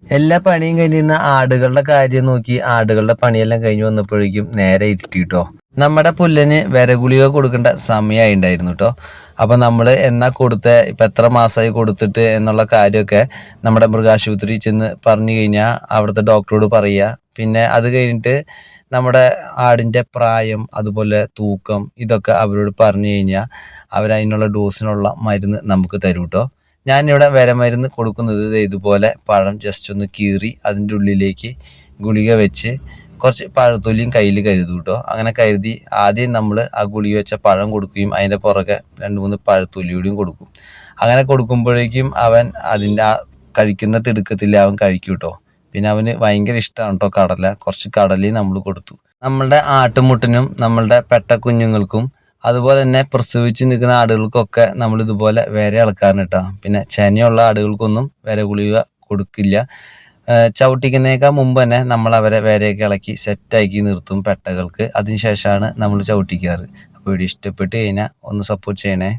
എല്ലാ പണിയും കഴിഞ്ഞിരുന്ന ആടുകളുടെ കാര്യം നോക്കി ആടുകളുടെ പണിയെല്ലാം കഴിഞ്ഞ് വന്നപ്പോഴേക്കും നേരെ ഇരുട്ടിട്ടോ. നമ്മുടെ പുല്ലിന് വിരഗുളിക കൊടുക്കേണ്ട സമയമായി ഉണ്ടായിരുന്നു കേട്ടോ. അപ്പം നമ്മൾ എന്നാ ഇപ്പം എത്ര മാസമായി കൊടുത്തിട്ട് എന്നുള്ള കാര്യമൊക്കെ നമ്മുടെ മൃഗാശുപത്രി ചെന്ന് പറഞ്ഞു കഴിഞ്ഞാൽ അവിടുത്തെ ഡോക്ടറോട് പറയുക. പിന്നെ അത് കഴിഞ്ഞിട്ട് നമ്മുടെ ആടിൻ്റെ പ്രായം അതുപോലെ തൂക്കം ഇതൊക്കെ അവരോട് പറഞ്ഞു കഴിഞ്ഞാൽ അവരതിനുള്ള ഡോസിനുള്ള മരുന്ന് നമുക്ക് തരും കേട്ടോ. ഞാനിവിടെ വിരമരുന്ന് കൊടുക്കുന്നത് ഇതുപോലെ പഴം ജസ്റ്റ് ഒന്ന് കീറി അതിൻ്റെ ഉള്ളിലേക്ക് ഗുളിക വെച്ച് കുറച്ച് പഴത്തൊലിയും കയ്യിൽ കരുതും കേട്ടോ. അങ്ങനെ കരുതി ആദ്യം നമ്മൾ ആ ഗുളിക വെച്ച പഴം കൊടുക്കുകയും അതിൻ്റെ പുറകെ 2-3 പഴത്തൊലിയോടെയും കൊടുക്കും. അങ്ങനെ കൊടുക്കുമ്പോഴേക്കും അവൻ അതിൻ്റെ ആ കഴിക്കുന്ന തിടുക്കത്തിൽ അവൻ കഴിക്കും കേട്ടോ. പിന്നെ അവന് ഭയങ്കര ഇഷ്ടമാണ് കേട്ടോ കടല. കുറച്ച് കടലയും നമ്മൾ കൊടുത്തു. നമ്മളുടെ ആട്ടുമുട്ടിനും നമ്മളുടെ പെട്ട കുഞ്ഞുങ്ങൾക്കും അതുപോലെ തന്നെ പ്രസവിച്ച് നിൽക്കുന്ന ആടുകൾക്കൊക്കെ നമ്മൾ ഇതുപോലെ വിര ഇളക്കാറുണ്ട് കേട്ടോ. പിന്നെ ചെനയുള്ള ആടുകൾക്കൊന്നും വിര ഗുളിക കൊടുക്കില്ല. ചവിട്ടിക്കുന്നതിനേക്കാൾ മുമ്പ് തന്നെ നമ്മൾ അവരെ വിരയൊക്കെ ഇളക്കി സെറ്റാക്കി നിർത്തും പെട്ടകൾക്ക്. അതിനുശേഷമാണ് നമ്മൾ ചവിട്ടിക്കാറ്. അപ്പോൾ വീഡിയോ ഇഷ്ടപ്പെട്ട് കഴിഞ്ഞാൽ ഒന്ന് സപ്പോർട്ട് ചെയ്യണേ.